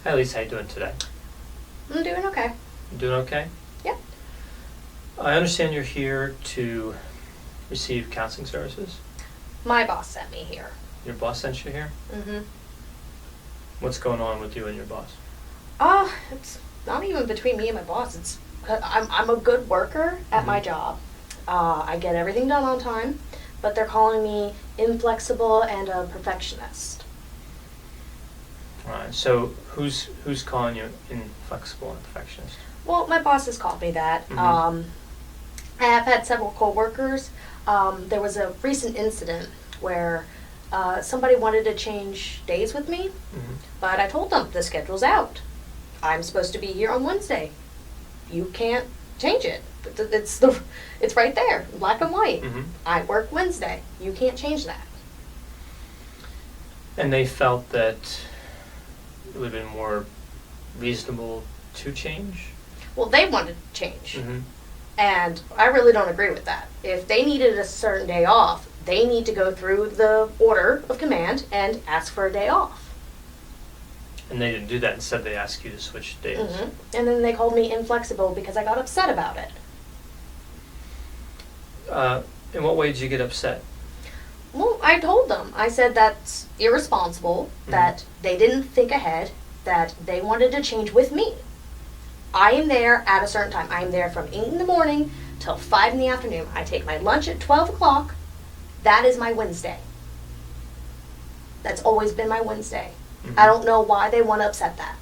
Hi, Lisa. How you doing today? I'm doing okay. You doing okay? Yeah. I understand you're here to receive counseling services. My boss sent me here. Your boss sent you here? Mm-hmm. What's going on with you and your boss? It's not even between me and my boss. I'm a good worker at my job. I get everything done on time, but they're calling me inflexible and a perfectionist. All right. So who's calling you inflexible and perfectionist? Well, my boss has called me that. Mhm. I have had several coworkers. There was a recent incident where somebody wanted to change days with me, but I told them the schedule's out. I'm supposed to be here on Wednesday. You can't change it. It's right there, black and white. Mhm. I work Wednesday. You can't change that. And they felt that it would have been more reasonable to change? Well, they wanted to change. Mm-hmm. And I really don't agree with that. If they needed a certain day off, they need to go through the order of command and ask for a day off. And they didn't do that. Instead, they asked you to switch days. Mm-hmm. And then they called me inflexible because I got upset about it. In what way did you get upset? Well, I told them. I said that's irresponsible, that they didn't think ahead, that they wanted to change with me. I am there at a certain time. I am there from 8 in the morning till 5 in the afternoon. I take my lunch at 12 o'clock. That is my Wednesday. That's always been my Wednesday. I don't know why they want to upset that.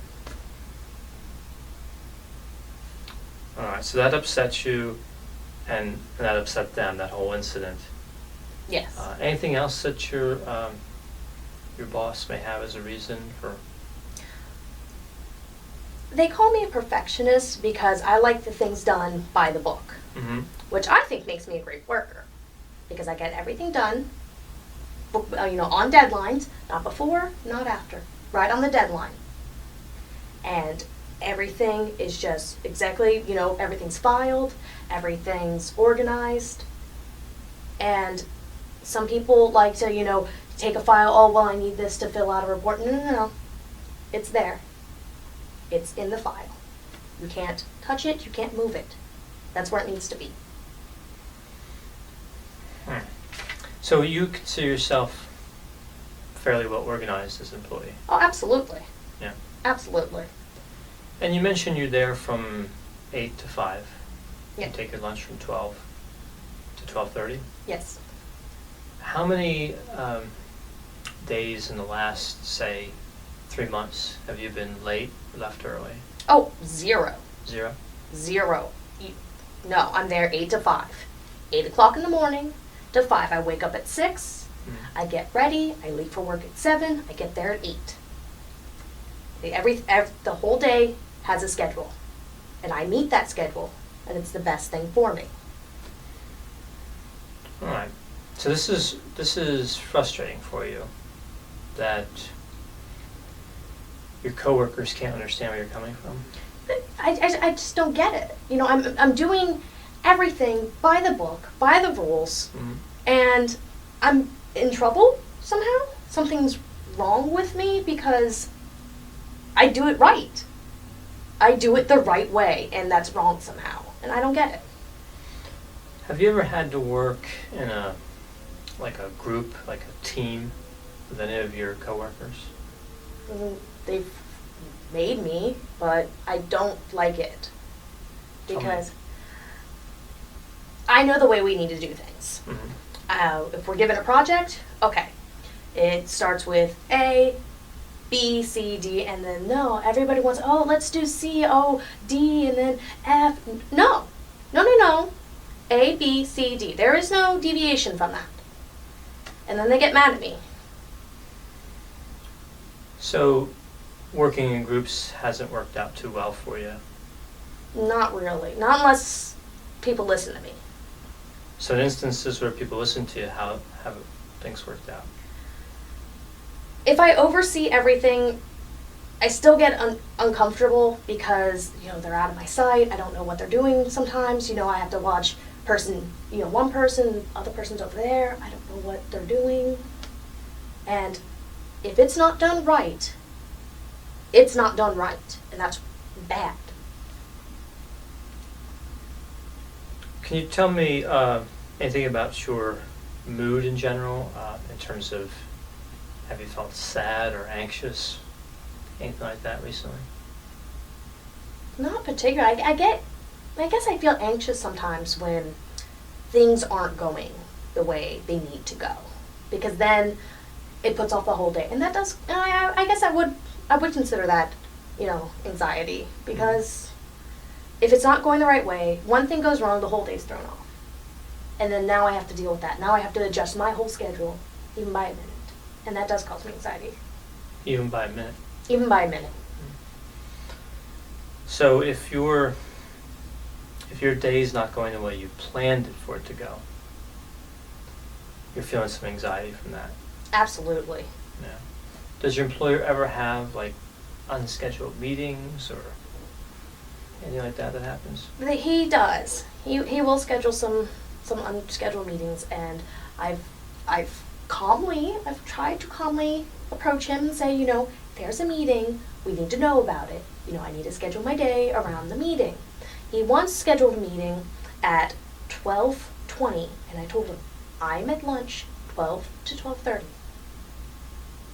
All right. So that upset you, and that upset them. That whole incident. Yes. Anything else that your boss may have as a reason for? They call me a perfectionist because I like the things done by the book, which I think makes me a great worker because I get everything done, on deadlines, not before, not after, right on the deadline. And everything is just exactly, everything's filed, everything's organized. And some people like to, take a file, oh, well, I need this to fill out a report. No. It's there. It's in the file. You can't touch it, you can't move it. That's where it needs to be. So you consider yourself fairly well organized as an employee? Oh, absolutely. Yeah. Absolutely. And you mentioned you're there from 8 to 5. Yeah. You take your lunch from 12 to 12:30? Yes. How many days in the last, say, 3 months have you been late or left early? Oh, zero. 0? Zero. No, I'm there 8 to 5. 8 o'clock in the morning to 5. I wake up at 6. I get ready. I leave for work at 7. I get there at 8. The whole day has a schedule. And I meet that schedule. And it's the best thing for me. All right. So this is frustrating for you, that your coworkers can't understand where you're coming from. I just don't get it. I'm doing everything by the book, by the rules, and I'm in trouble somehow. Something's wrong with me because I do it right. I do it the right way, and that's wrong somehow, and I don't get it. Have you ever had to work in a group, like a team, with any of your coworkers? They've made me, but I don't like it because I know the way we need to do things. If we're given a project, okay, it starts with A, B, C, D, and then no, everybody wants, oh, let's do C, O, D, and then F. No. A, B, C, D. There is no deviation from that. And then they get mad at me. So working in groups hasn't worked out too well for you? Not really. Not unless people listen to me. So in instances where people listen to you, how have things worked out? If I oversee everything, I still get uncomfortable because, they're out of my sight. I don't know what they're doing sometimes. I have to watch one person, other person's over there. I don't know what they're doing. And if it's not done right, it's not done right, and that's bad. Can you tell me anything about your mood in general, in terms of, have you felt sad or anxious, anything like that recently? Not particularly. I guess I feel anxious sometimes when things aren't going the way they need to go, because then it puts off the whole day, and that does. I guess I would consider that, anxiety, because if it's not going the right way, one thing goes wrong, the whole day's thrown off, and then now I have to deal with that. Now I have to adjust my whole schedule, even by a minute, and that does cause me anxiety. Even by a minute? Even by a minute. So if your day's not going the way you planned it for it to go, you're feeling some anxiety from that? Absolutely. Yeah. Does your employer ever have, like, unscheduled meetings or anything like that happens? He does. He will schedule some unscheduled meetings, and I've tried to calmly approach him and say, there's a meeting, we need to know about it. I need to schedule my day around the meeting. He once scheduled a meeting at 12:20, and I told him, I'm at lunch 12 to 12:30.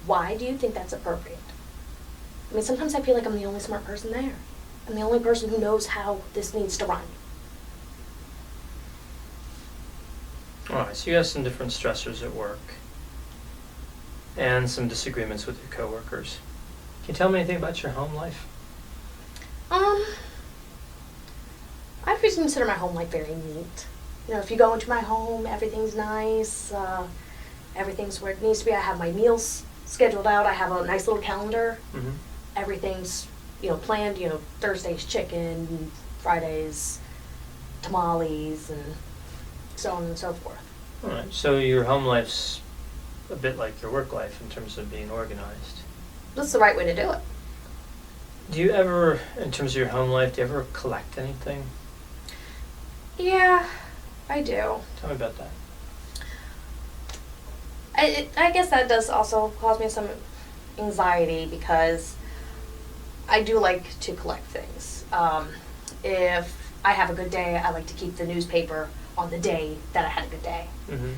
Why do you think that's appropriate? I mean, sometimes I feel like I'm the only smart person there. I'm the only person who knows how this needs to run. Alright, so you have some different stressors at work and some disagreements with your coworkers. Can you tell me anything about your home life? I always consider my home life very neat. If you go into my home, everything's nice. Everything's where it needs to be. I have my meals scheduled out. I have a nice little calendar. Mm-hmm. Everything's, planned. Thursday's chicken, Fridays tamales, and so on and so forth. Alright, so your home life's a bit like your work life in terms of being organized. That's the right way to do it. Do you ever, in terms of your home life, do you ever collect anything? Yeah, I do. Tell me about that. I guess that does also cause me some anxiety, because I do like to collect things. If I have a good day, I like to keep the newspaper on the day that I had a good day. Mm-hmm.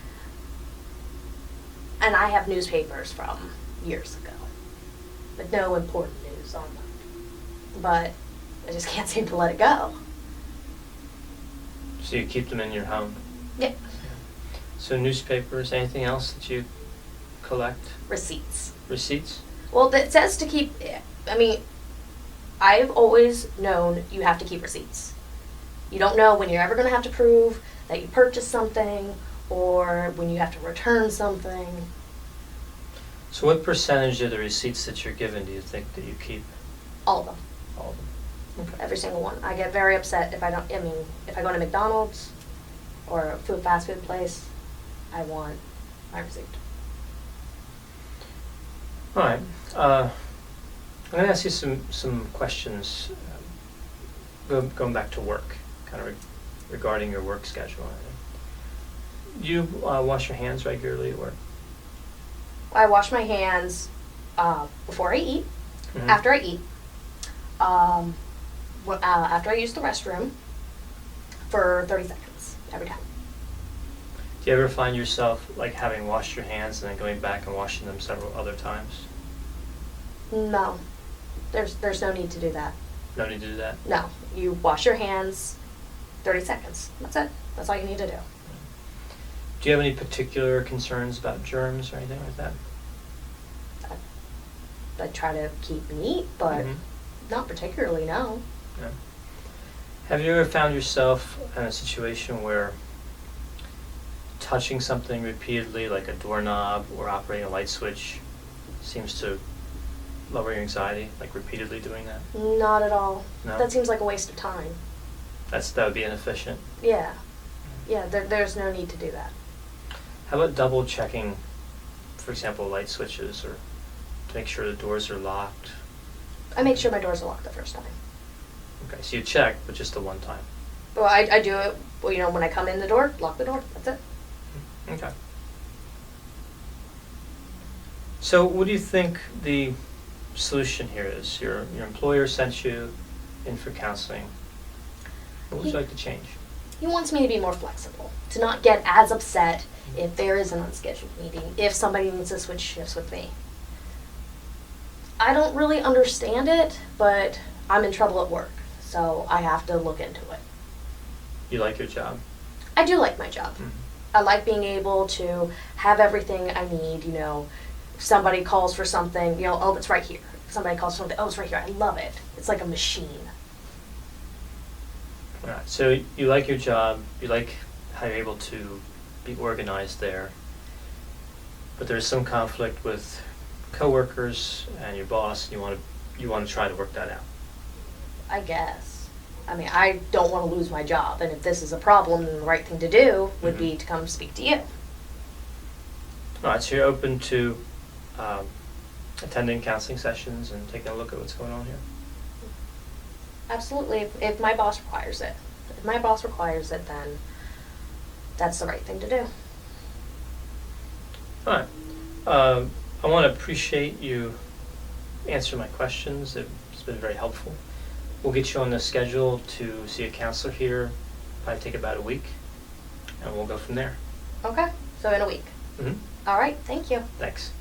And I have newspapers from years ago, but no important news on them. But I just can't seem to let it go. So you keep them in your home? Yeah. So newspapers, anything else that you collect? Receipts. Receipts? Well, it says to keep, I've always known you have to keep receipts. You don't know when you're ever going to have to prove that you purchased something, or when you have to return something. So what percentage of the receipts that you're given do you think that you keep? All of them. All of them. Okay. Every single one. I get very upset if I go to McDonald's or a fast food place, I want my receipt. All right. I'm going to ask you some questions going back to work, kind of regarding your work schedule. Do you wash your hands regularly at work? I wash my hands before I eat, Mm-hmm. after I eat, after I use the restroom, for 30 seconds every time. Do you ever find yourself like having washed your hands and then going back and washing them several other times? No, there's no need to do that. No need to do that? No, you wash your hands 30 seconds. That's it. That's all you need to do. Do you have any particular concerns about germs or anything like that? I try to keep neat, but Mhm. not particularly, no. Yeah. Have you ever found yourself in a situation where touching something repeatedly, like a doorknob or operating a light switch, seems to lower your anxiety, like repeatedly doing that? Not at all. No? That seems like a waste of time. That would be inefficient. Yeah. Yeah, there's no need to do that. How about double checking, for example, light switches, or to make sure the doors are locked? I make sure my doors are locked the first time. Okay, so you check, but just the one time. Well, I do it, when I come in the door, lock the door. That's it. Okay. So what do you think the solution here is your employer sent you in for counseling. What would you like to change? He wants me to be more flexible, to not get as upset if there is an unscheduled meeting, if somebody needs to switch shifts with me. I don't really understand it, but I'm in trouble at work, so I have to look into it. You like your job? I do like my job. Mm-hmm. I like being able to have everything I need, if somebody calls for something, oh, it's right here. If somebody calls for something, oh, it's right here. I love it. It's like a machine. All right, so you like your job, you like how you're able to be organized there, but there's some conflict with coworkers and your boss, and you want to try to work that out. I guess. I mean, I don't want to lose my job, and if this is a problem, then the right thing to do would be to come speak to you. All right, so you're open to attending counseling sessions and taking a look at what's going on here? Absolutely, if my boss requires it. If my boss requires it, then that's the right thing to do. All right. I want to appreciate you answering my questions. It's been very helpful. We'll get you on the schedule to see a counselor here. Probably take about a week, and we'll go from there. Okay, so in a week. Mm-hmm. All right, thank you. Thanks.